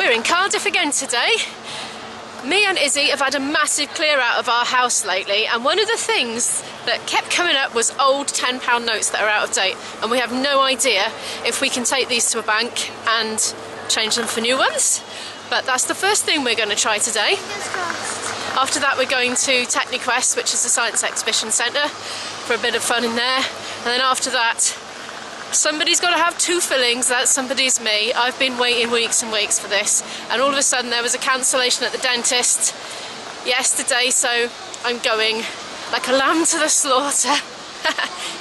We're in Cardiff again today. Me and Izzy have had a massive clear out of our house lately, and one of the things that kept coming up was old £10 notes that are out of date, and we have no idea if we can take these to a bank and change them for new ones. But that's the first thing we're going to try today. After that we're going to Techniquest, which is the science exhibition centre, for a bit of fun in there. And then after that, somebody's got to have 2 fillings. That somebody's me. I've been waiting weeks and weeks for this, and all of a sudden there was a cancellation at the dentist yesterday, so I'm going like a lamb to the slaughter.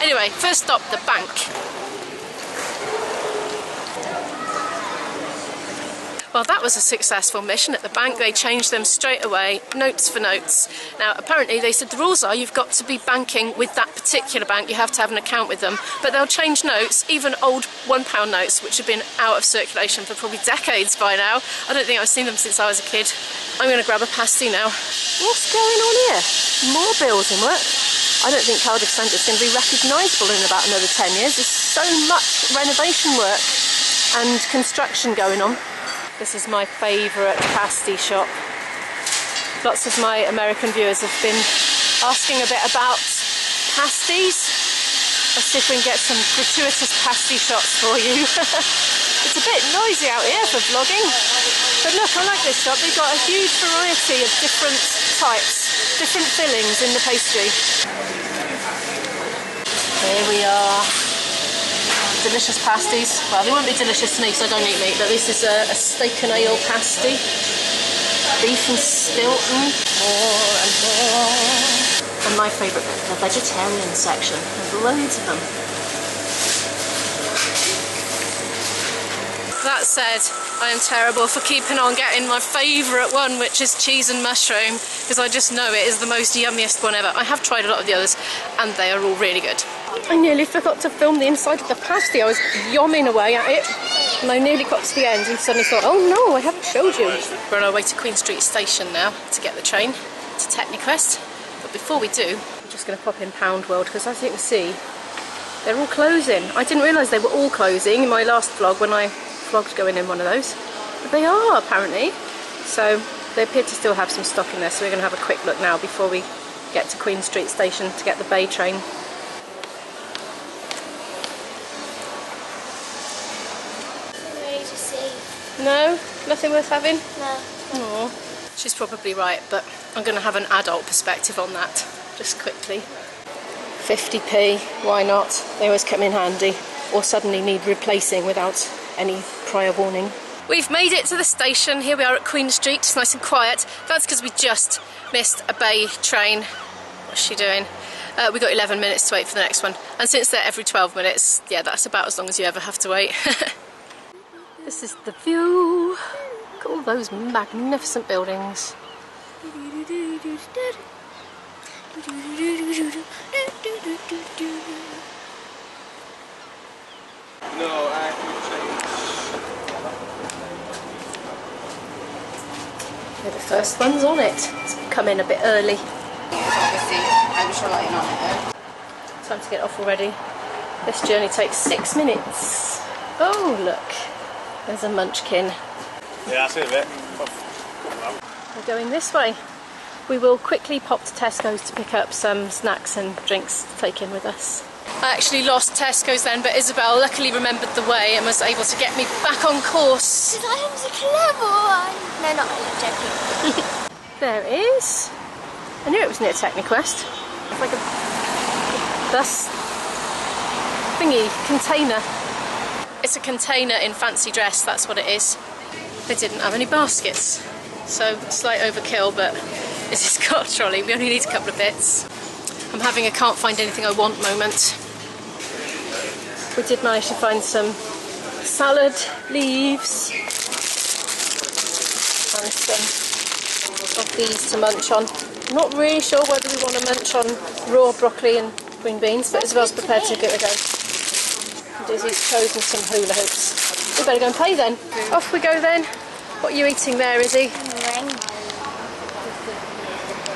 Anyway, first stop, the bank. Well, that was a successful mission at the bank. They changed them straight away, notes for notes. Now, apparently they said the rules are you've got to be banking with that particular bank, you have to have an account with them, but they'll change notes, even old £1 notes, which have been out of circulation for probably decades by now. I don't think I've seen them since I was a kid. I'm going to grab a pasty now. What's going on here? More building work. I don't think Cardiff Centre is going to be recognisable in about another 10 years. There's so much renovation work and construction going on. This is my favourite pasty shop. Lots of my American viewers have been asking a bit about pasties. Let's see if we can get some gratuitous pasty shots for you. It's a bit noisy out here for vlogging. But look, I like this shop. They've got a huge variety of different types, different fillings in the pastry. Here we are. Delicious pasties. Well, they won't be delicious to me because I don't eat meat, but this is a steak and ale pasty. Beef and Stilton. More and more. And my favourite bit, the vegetarian section. There's loads of them. That said, I am terrible for keeping on getting my favourite one, which is cheese and mushroom, because I just know it is the most yummiest one ever. I have tried a lot of the others, and they are all really good. I nearly forgot to film the inside of the pasty. I was yomming away at it, and I nearly got to the end and suddenly thought, oh no, I haven't showed you. We're on our way to Queen Street Station now to get the train to Techniquest. But before we do, I'm just going to pop in Poundworld, because as you can see, they're all closing. I didn't realise they were all closing in my last vlog when I vlogged going in one of those. But they are, apparently. So they appear to still have some stock in there, so we're going to have a quick look now before we get to Queen Street Station to get the Bay train. No? Nothing worth having? No. Aww. She's probably right, but I'm going to have an adult perspective on that, just quickly. 50p, why not? They always come in handy, or suddenly need replacing without any prior warning. We've made it to the station. Here we are at Queen Street. It's nice and quiet. That's because we just missed a Bay train. What's she doing? We got 11 minutes to wait for the next one. And since they're every 12 minutes, yeah, that's about as long as you ever have to wait. This is the view. Look at all those magnificent buildings. We're the first ones on it. It's come in a bit early. Time to get off already. This journey takes 6 minutes. Oh look. There's a munchkin. Yeah, I see a bit. We're going this way. We will quickly pop to Tesco's to pick up some snacks and drinks to take in with us. I actually lost Tesco's then, but Isabel luckily remembered the way and was able to get me back on course. Because I was a clever one. No, not really, joking. There it is. I knew it was near Techniquest. It's like a bus thingy, container. It's a container in fancy dress, that's what it is. They didn't have any baskets, so slight overkill, but this has got a trolley. We only need a couple of bits. I'm having a can't find anything I want moment. We did manage to find some salad leaves and some of these to munch on. I'm not really sure whether we want to munch on raw broccoli and green beans, but Isabel's prepared to give it a go. Izzy's chosen some hula hoops. We better go and play then. Off we go then. What are you eating there, Izzy?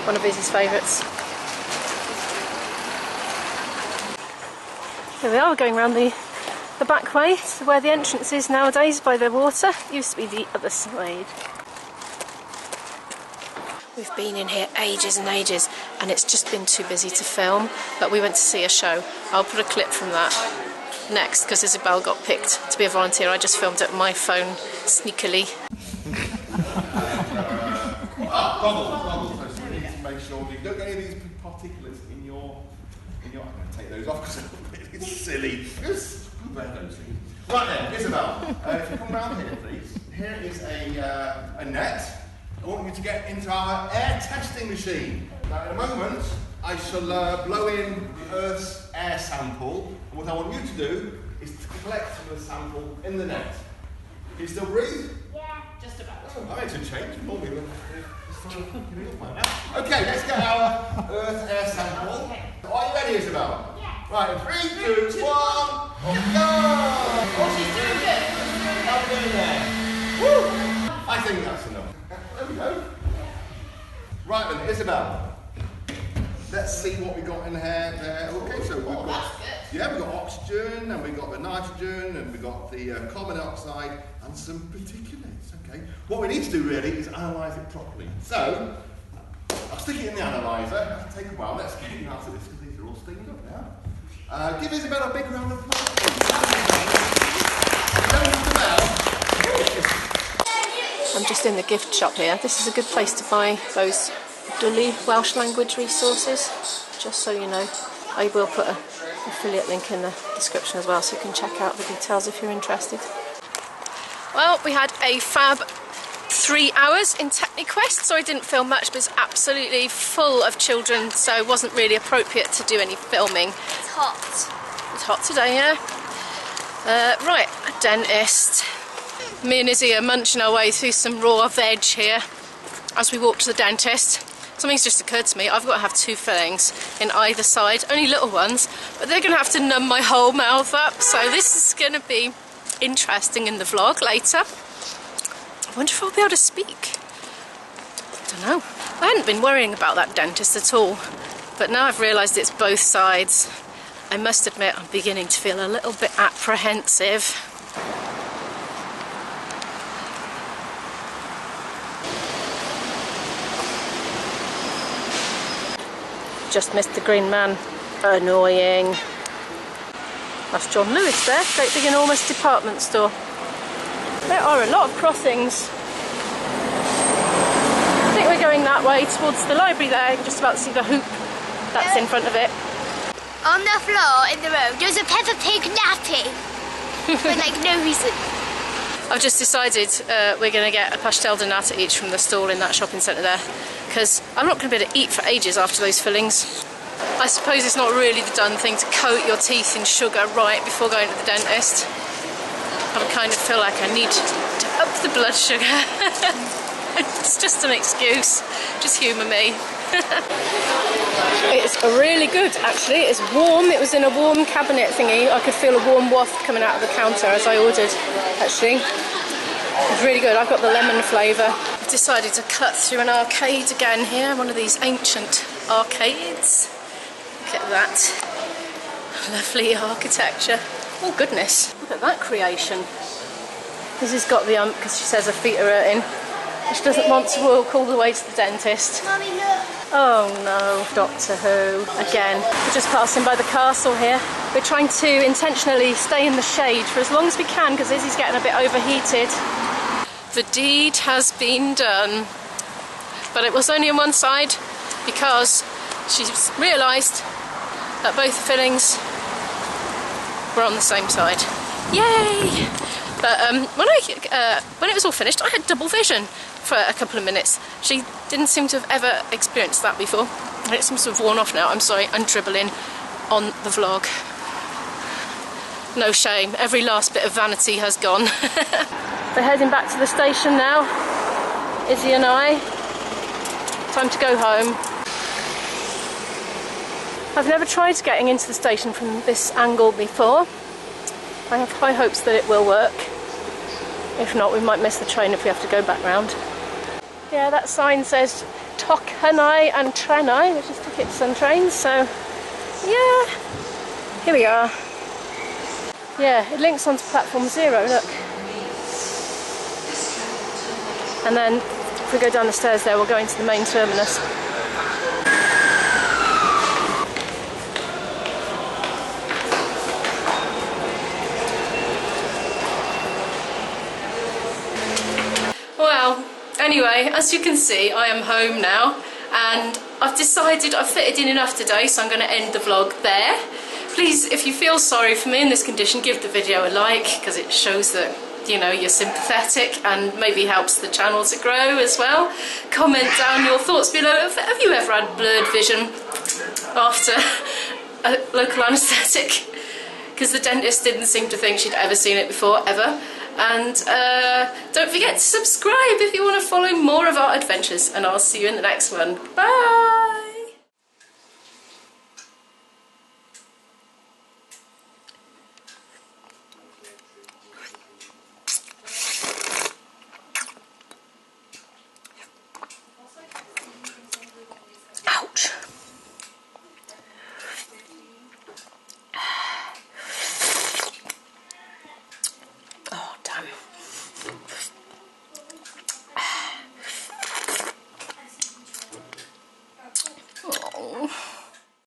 One of Izzy's favourites. Here we are, we're going around the the back way to where the entrance is nowadays by the water. It used to be the other side. We've been in here ages and ages and it's just been too busy to film, but we went to see a show. I'll put a clip from that next because Isabel got picked to be a volunteer. I just filmed it on my phone sneakily. Goggles. So you need to make sure you don't get any of these particulates in your. I'm going to take those off because it's silly. Right then, Isabel, if you come round here, please. Here is a net. I want you to get into our air testing machine. Now, in a moment, I shall blow in the Earth's air sample. And what I want you to do is to collect some of the sample in the net. Can you still breathe? Yeah, just about. Oh, I need to change. Okay, let's get our Earth air sample. Okay. Are you ready, Isabel? Yeah. Right, in 3, 2, 1, off we go! Oh, she's doing good. How are we doing there? Woo! I think that's enough. There we go. Right then, Isabel. Let's see what we got in here there. Okay, so we've got, that's good. Yeah, we've got oxygen, and we've got the nitrogen, and we've got the carbon dioxide, and some particulates. Okay. What we need to do really is analyse it properly. So, I'll stick it in the analyser. It'll take a while. Let's get you out of this because these are all steamed up now. Give Isabel a big round of applause. I'm just in the gift shop here. This is a good place to buy those Dully Welsh language resources, just so you know. I will put an affiliate link in the description as well so you can check out the details if you're interested. Well, we had a fab 3 hours in Techniquest, so I didn't film much, but it's absolutely full of children, so it wasn't really appropriate to do any filming. It's hot. It's hot today, yeah. Right, a dentist. Me and Izzy are munching our way through some raw veg here as we walk to the dentist. Something's just occurred to me. I've got to have 2 fillings in either side, only little ones, but they're going to have to numb my whole mouth up, so this is going to be interesting in the vlog later. I wonder if I'll be able to speak. I don't know. I hadn't been worrying about that dentist at all, but now I've realised it's both sides. I must admit I'm beginning to feel a little bit apprehensive. Just missed the green man. Annoying. That's John Lewis there, great big enormous department store. There are a lot of crossings. I think we're going that way towards the library there. You can just about see the hoop that's in front of it. On the floor in the road, there's a Peppa Pig napping. For like no reason. I've just decided we're going to get a pastel de nata each from the stall in that shopping centre there, because I'm not going to be able to eat for ages after those fillings. I suppose it's not really the done thing to coat your teeth in sugar right before going to the dentist. I kind of feel like I need to up the blood sugar. It's just an excuse. Just humour me. It's really good actually. It's warm. It was in a warm cabinet thingy. I could feel a warm waft coming out of the counter as I ordered actually. It's really good. I've got the lemon flavour. I've decided to cut through an arcade again here. One of these ancient arcades. Look at that. Lovely architecture. Oh goodness. Look at that creation. This has got the because she says her feet are hurting. She doesn't want to walk all the way to the dentist. Mommy, look. Oh no, Doctor Who. Again, we're just passing by the castle here. We're trying to intentionally stay in the shade for as long as we can because Izzy's getting a bit overheated. The deed has been done. But it was only on one side because she's realised that both fillings were on the same side. Yay! But when it was all finished, I had double vision for a couple of minutes. She didn't seem to have ever experienced that before. And it seems to have worn off now. I'm sorry, I'm dribbling on the vlog. No shame, every last bit of vanity has gone. We're heading back to the station now, Izzy and I. Time to go home. I've never tried getting into the station from this angle before. I have high hopes that it will work. If not, we might miss the train if we have to go back round. Yeah, that sign says Tokanai and Tranai, which is tickets and trains, so yeah, here we are. Yeah, it links onto platform 0, look. And then if we go down the stairs there, we'll go into the main terminus. Well, anyway, as you can see, I am home now, and I've decided I've fitted in enough today, so I'm going to end the vlog there. Please, if you feel sorry for me in this condition, give the video a like, because it shows that, you know, you're sympathetic and maybe helps the channel to grow as well. Comment down your thoughts below. Have you ever had blurred vision after a local anaesthetic? Because the dentist didn't seem to think she'd ever seen it before, ever. And don't forget to subscribe if you want to follow more of our adventures, and I'll see you in the next one. Bye!